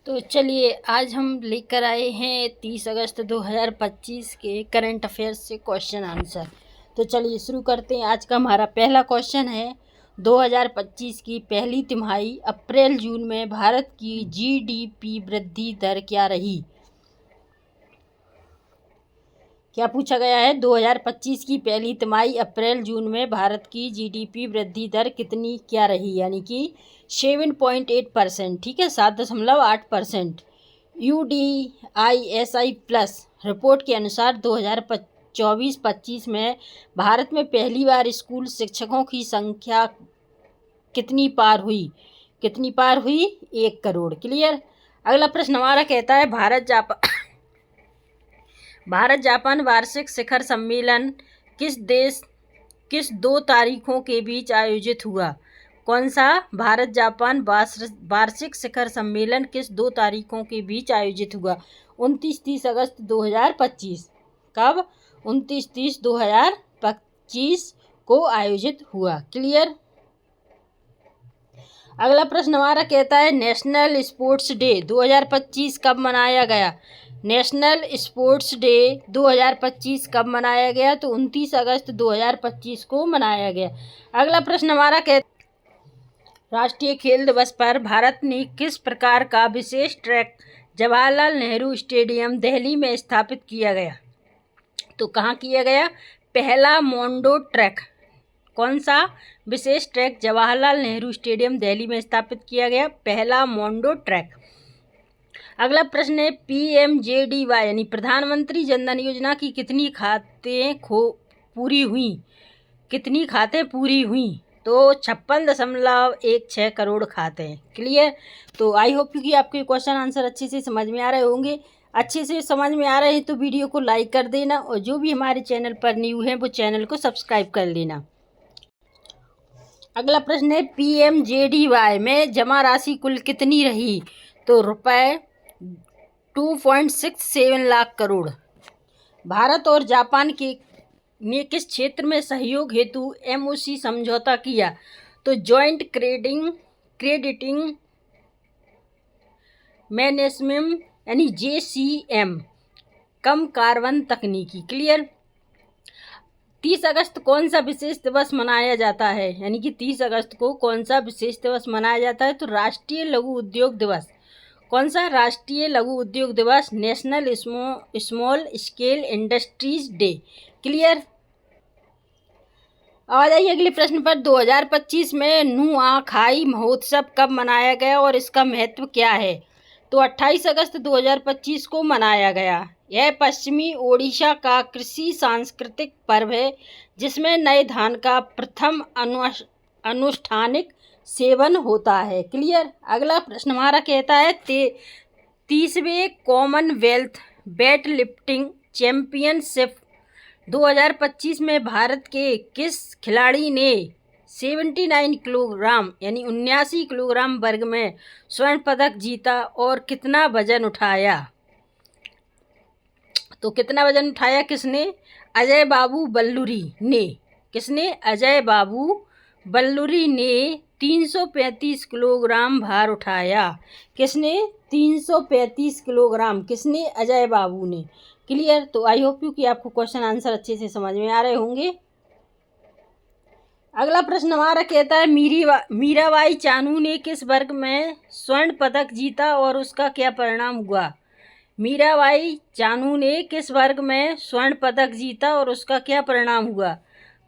तो चलिए आज हम लेकर आए हैं 30 अगस्त 2025 के करंट अफेयर्स से क्वेश्चन आंसर। तो चलिए शुरू करते हैं। आज का हमारा पहला क्वेश्चन है 2025 की पहली तिमाही अप्रैल जून में भारत की जीडीपी वृद्धि दर क्या रही। क्या पूछा गया है? 2025 की पहली तिमाही अप्रैल जून में भारत की जीडीपी वृद्धि दर क्या रही, यानी कि 7.8%। ठीक है, 7.8%। UDISI प्लस रिपोर्ट के अनुसार 2024-25 में भारत में पहली बार स्कूल शिक्षकों की संख्या कितनी पार हुई? 1 करोड़। क्लियर। अगला प्रश्न हमारा कहता है भारत जापान वार्षिक शिखर सम्मेलन किस 2 तारीखों के बीच आयोजित हुआ? कौन सा भारत जापान वार्षिक शिखर सम्मेलन किस 2 तारीखों के बीच आयोजित हुआ? 29-30 अगस्त 2025। कब? 29-30 2025 को आयोजित हुआ। क्लियर। अगला प्रश्न हमारा कहता है नेशनल स्पोर्ट्स डे 2025 कब मनाया गया? नेशनल स्पोर्ट्स डे 2025 कब मनाया गया? तो 29 अगस्त 2025 को मनाया गया। अगला प्रश्न हमारा कहता है राष्ट्रीय खेल दिवस पर भारत ने किस प्रकार का विशेष ट्रैक जवाहरलाल नेहरू स्टेडियम दिल्ली में स्थापित किया गया? तो कहाँ किया गया? पहला मोंडो ट्रैक। कौन सा विशेष ट्रैक जवाहरलाल नेहरू स्टेडियम दिल्ली में स्थापित किया गया? पहला मोंडो ट्रैक। अगला प्रश्न है PMJDY यानी प्रधानमंत्री जनधन योजना की कितनी खातें पूरी हुई? कितनी खातें पूरी हुई? तो 56.16 करोड़ खाते हैं। क्लियर। तो आई होप कि आपके क्वेश्चन आंसर अच्छे से समझ में आ रहे होंगे। अच्छे से समझ में आ रहे हैं तो वीडियो को लाइक कर देना, और जो भी हमारे चैनल पर न्यू है वो चैनल को सब्सक्राइब कर लेना। अगला प्रश्न है PMJDY में जमा राशि कुल कितनी रही? तो रुपए 2.67 लाख करोड़। भारत और जापान ने किस क्षेत्र में सहयोग हेतु MOC समझौता किया? तो जॉइंट क्रेडिटिंग मैनेजमेंट यानी JCM कम कार्बन तकनीकी। क्लियर। 30 अगस्त कौन सा विशेष दिवस मनाया जाता है? यानी कि 30 अगस्त को कौन सा विशेष दिवस मनाया जाता है? तो राष्ट्रीय लघु उद्योग दिवस। कौन सा? राष्ट्रीय लघु उद्योग दिवस, national small scale industries day. Clear. आ जाइए अगले प्रश्न पर। 2025 में नुआखाई महोत्सव कब मनाया गया और इसका महत्व क्या है? तो 28 अगस्त 2025 को मनाया गया। यह पश्चिमी ओडिशा का कृषि सांस्कृतिक पर्व है जिसमें नए धान का प्रथम अनुष्ठानिक सेवन होता है। क्लियर। अगला प्रश्न हमारा कहता है 30वें कॉमनवेल्थ वेट लिफ्टिंग चैंपियनशिप 2025 में भारत के किस खिलाड़ी ने 79 किलोग्राम यानी 79 किलोग्राम वर्ग में स्वर्ण पदक जीता और कितना वजन उठाया? तो कितना वजन उठाया किसने? अजय बाबू बल्लूरी ने। किसने? अजय बाबू बल्लूरी ने 335 किलोग्राम भार उठाया। किसने? 335 किलोग्राम। किसने? अजय बाबू ने। क्लियर। तो आई होप कि आपको क्वेश्चन आंसर अच्छे से समझ में आ रहे होंगे। अगला प्रश्न हमारा कहता है मीराबाई चानू ने किस वर्ग में स्वर्ण पदक जीता और उसका क्या परिणाम हुआ? मीराबाई चानू ने किस वर्ग में स्वर्ण पदक जीता और उसका क्या परिणाम हुआ?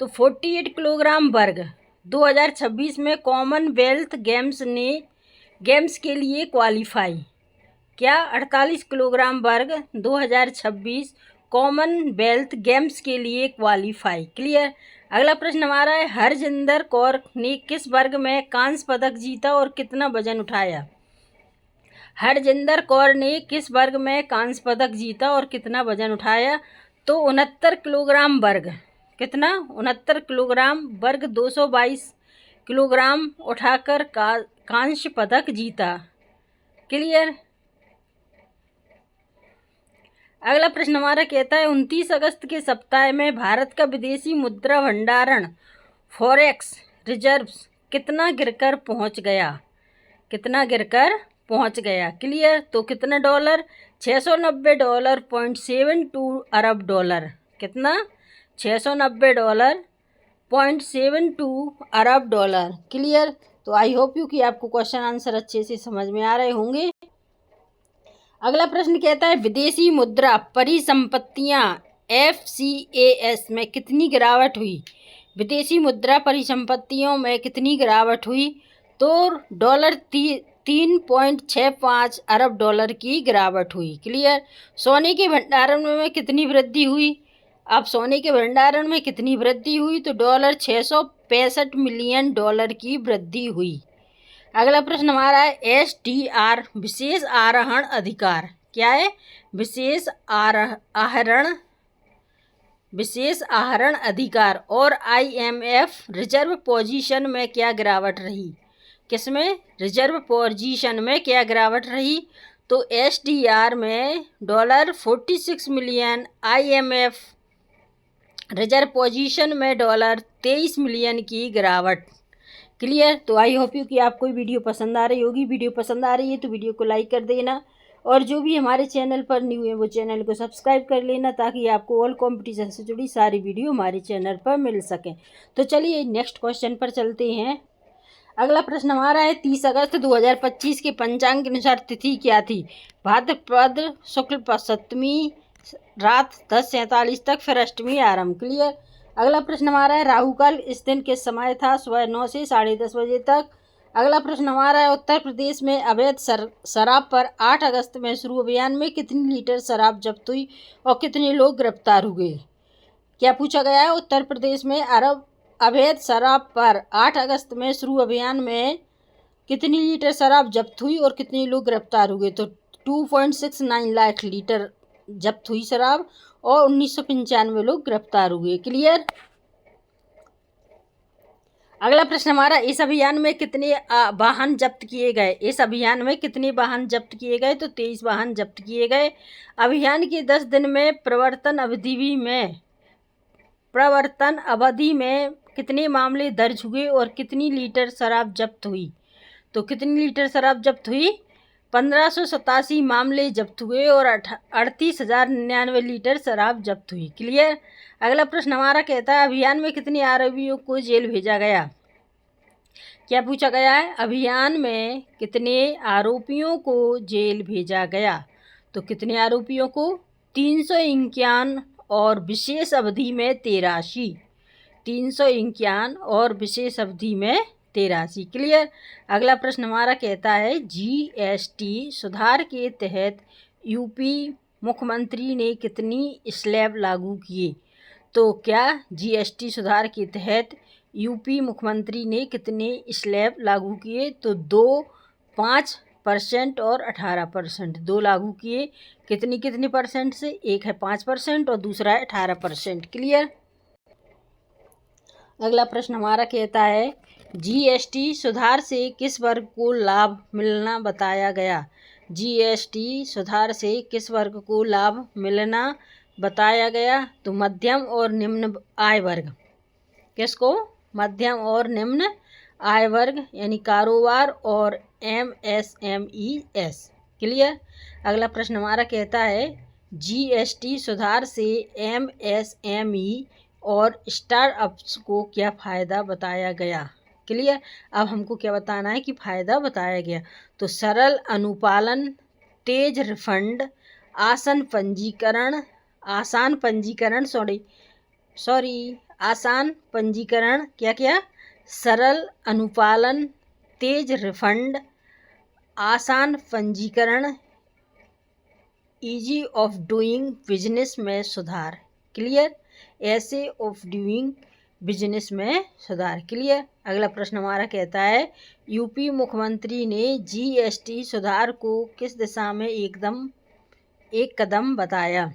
तो 48 किलोग्राम वर्ग। 2026 में कॉमनवेल्थ गेम्स के लिए क्वालिफाई। क्या? 48 किलोग्राम वर्ग 2026 कॉमनवेल्थ गेम्स के लिए क्वालिफाई। क्लियर। अगला प्रश्न हमारा है हरजिंदर कौर ने किस वर्ग में कांस्य पदक जीता और कितना वजन उठाया? हरजिंदर कौर ने किस वर्ग में कांस्य पदक जीता और कितना वजन उठाया? तो 69 किलोग्राम वर्ग। कितना? 69 किलोग्राम वर्ग 222 किलोग्राम उठाकर कांस्य पदक जीता। क्लियर। अगला प्रश्न हमारा कहता है 29 अगस्त के सप्ताह में भारत का विदेशी मुद्रा भंडारण फॉरेक्स रिजर्व्स कितना गिरकर पहुंच गया? कितना गिरकर पहुंच गया। क्लियर। तो कितना डॉलर? $690.72 अरब डॉलर। कितना? $690.72 अरब डॉलर। क्लियर। तो आई होप यू कि आपको क्वेश्चन आंसर अच्छे से समझ में आ रहे होंगे। अगला प्रश्न कहता है विदेशी मुद्रा परिसंपत्तियां FCAS में कितनी गिरावट हुई? विदेशी मुद्रा परिसंपत्तियों में कितनी गिरावट हुई? तो $3.65 अरब डॉलर की गिरावट हुई। क्लियर। सोने के भंडारण में कितनी वृद्धि हुई? अब सोने के भंडारण में कितनी वृद्धि हुई? तो $665 मिलियन की वृद्धि हुई। अगला प्रश्न हमारा है SDR विशेष आहरण अधिकार। क्या है? विशेष आहरण अधिकार। और IMF रिजर्व पोजीशन में क्या गिरावट रही? किसमें? रिजर्व पोजीशन में क्या गिरावट रही? तो SDR में $46 मिलियन, IMF रिजर्व पोजीशन में $23 मिलियन की गिरावट। क्लियर। तो आई होप यू कि आपको वीडियो पसंद आ रही होगी। वीडियो पसंद आ रही है तो वीडियो को लाइक कर देना, और जो भी हमारे चैनल पर न्यू है वो चैनल को सब्सक्राइब कर लेना, ताकि आपको ऑल कंपटीशन से जुड़ी सारी वीडियो हमारे चैनल पर मिल सके। तो चलिए नेक्स्ट क्वेश्चन पर चलते हैं। अगला प्रश्न हमारा है 30 अगस्त 2025 के पंचांग के अनुसार तिथि क्या थी? भाद्रपद शुक्ल सप्तमी रात 10:47 तक, फिर अष्टमी आरंभ। क्लियर। अगला प्रश्न हमारा है राहु काल इस दिन के समय था? सुबह 9 से 10:30 बजे तक। अगला प्रश्न हमारा है उत्तर प्रदेश में अवैध शराब पर 8 अगस्त में शुरू अभियान में कितनी लीटर शराब जब्त हुई और कितने लोग गिरफ्तार हुए? क्या पूछा गया है? उत्तर प्रदेश में अवैध शराब पर 8 अगस्त में शुरू अभियान में कितनी लीटर शराब जब्त हुई और कितने लोग गिरफ्तार हुए? तो 2.69 लाख लीटर जब्त हुई शराब और 1995 लोग गिरफ्तार हुए। क्लियर। अगला प्रश्न हमारा इस अभियान में कितने वाहन जब्त किए गए? इस अभियान में कितने वाहन जब्त किए गए? तो 23 वाहन जब्त किए गए। अभियान के 10 दिन में प्रवर्तन अवधि में कितने मामले दर्ज हुए और कितनी लीटर शराब जब्त हुई? तो कितनी लीटर शराब जब्त हुई? 1587 मामले जब्त हुए और 38,099 लीटर शराब जब्त हुई। क्लियर। अगला प्रश्न हमारा कहता है अभियान में कितने आरोपियों को जेल भेजा गया? क्या पूछा गया है? अभियान में कितने आरोपियों को जेल भेजा गया? तो कितने आरोपियों को? 351 और विशेष अवधि में 83। 351 और विशेष अवधि में 83। क्लियर। अगला प्रश्न हमारा कहता है GST सुधार के तहत यूपी मुख्यमंत्री ने कितनी स्लैब लागू किए? तो क्या GST सुधार के तहत यूपी मुख्यमंत्री ने कितने स्लैब लागू किए? तो 2, 5% और 18%, 2 लागू किए। कितनी परसेंट से? एक है 5% और दूसरा है 18%। क्लियर। अगला प्रश्न हमारा कहता है GST सुधार से किस वर्ग को लाभ मिलना बताया गया? GST सुधार से किस वर्ग को लाभ मिलना बताया गया? तो मध्यम और निम्न आय वर्ग। किसको? मध्यम और निम्न आय वर्ग, यानी कारोबार और MSMEs। क्लियर। अगला प्रश्न हमारा कहता है GST सुधार से MSME और स्टार्टअप्स को क्या फ़ायदा बताया गया? क्लियर। अब हमको क्या बताना है कि फ़ायदा बताया गया। तो सरल अनुपालन, तेज रिफंड, आसान पंजीकरण, क्या? सरल अनुपालन, तेज रिफंड, आसान पंजीकरण, ईजी ऑफ डूइंग बिजनेस में सुधार। क्लियर। ऐसे ऑफ डूइंग बिजनेस में सुधार। क्लियर। अगला प्रश्न हमारा कहता है यूपी मुख्यमंत्री ने GST सुधार को किस दिशा में एक कदम बताया?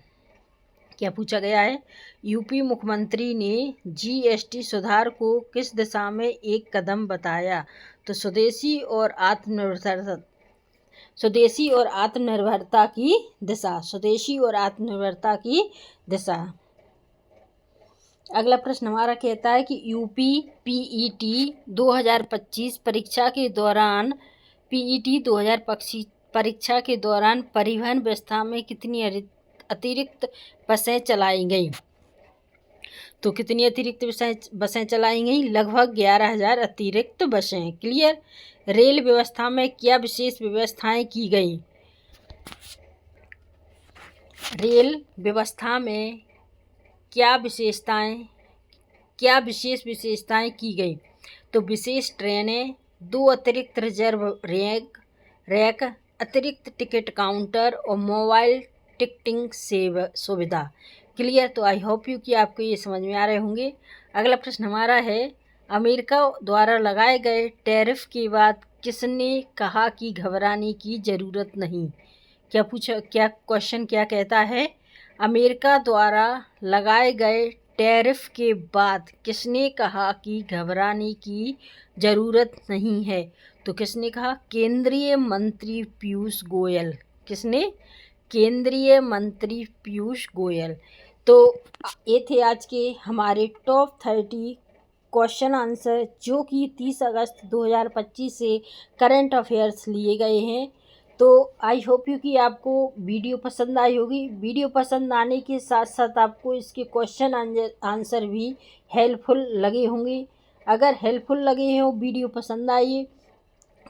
क्या पूछा गया है? यूपी मुख्यमंत्री ने GST सुधार को किस दिशा में एक कदम बताया? तो स्वदेशी और आत्मनिर्भरता की दिशा। स्वदेशी और आत्मनिर्भरता की दिशा। अगला प्रश्न हमारा कहता है कि UP PET 2025 परीक्षा के दौरान पीईटी 2025 परीक्षा के दौरान परिवहन व्यवस्था में कितनी अतिरिक्त बसें चलाई गईं? तो कितनी अतिरिक्त बसें चलाई गईं? लगभग 11,000 अतिरिक्त बसें। क्लियर। रेल व्यवस्था में क्या विशेष व्यवस्थाएं की गईं? रेल व्यवस्था में क्या विशेष विशेषताएं की गई? तो विशेष ट्रेनें, 2 अतिरिक्त रिजर्व रैक, अतिरिक्त टिकट काउंटर और मोबाइल टिकटिंग सुविधा। क्लियर। तो आई होप यू कि आपको ये समझ में आ रहे होंगे। अगला प्रश्न हमारा है, अमेरिका द्वारा लगाए गए टैरिफ के बाद किसने कहा कि घबराने की ज़रूरत नहीं? क्या क्वेश्चन क्या कहता है? अमेरिका द्वारा लगाए गए टैरिफ के बाद किसने कहा कि घबराने की ज़रूरत नहीं है? तो किसने कहा? केंद्रीय मंत्री पीयूष गोयल। किसने? केंद्रीय मंत्री पीयूष गोयल। तो ये थे आज के हमारे टॉप 30 क्वेश्चन आंसर, जो कि 30 अगस्त 2025 से करंट अफेयर्स लिए गए हैं। तो आई होप यू कि आपको वीडियो पसंद आई होगी। वीडियो पसंद आने के साथ साथ आपको इसके क्वेश्चन आंसर भी हेल्पफुल लगे होंगे। अगर हेल्पफुल लगे हों, वीडियो पसंद आई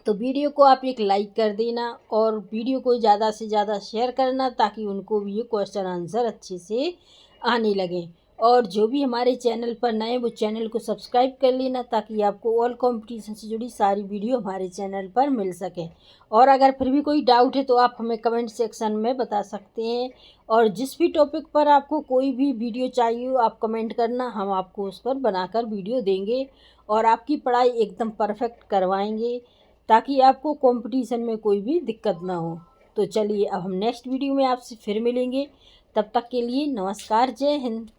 तो वीडियो को आप एक लाइक कर देना और वीडियो को ज़्यादा से ज़्यादा शेयर करना, ताकि उनको भी ये क्वेश्चन आंसर अच्छे से आने लगें। और जो भी हमारे चैनल पर नए, वो चैनल को सब्सक्राइब कर लेना, ताकि आपको ऑल कंपटीशन से जुड़ी सारी वीडियो हमारे चैनल पर मिल सके। और अगर फिर भी कोई डाउट है तो आप हमें कमेंट सेक्शन में बता सकते हैं। और जिस भी टॉपिक पर आपको कोई भी वीडियो चाहिए हो, आप कमेंट करना, हम आपको उस पर बनाकर वीडियो देंगे और आपकी पढ़ाई एकदम परफेक्ट करवाएंगे, ताकि आपको कंपटीशन में कोई भी दिक्कत ना हो। तो चलिए, अब हम नेक्स्ट वीडियो में आपसे फिर मिलेंगे। तब तक के लिए नमस्कार, जय हिंद।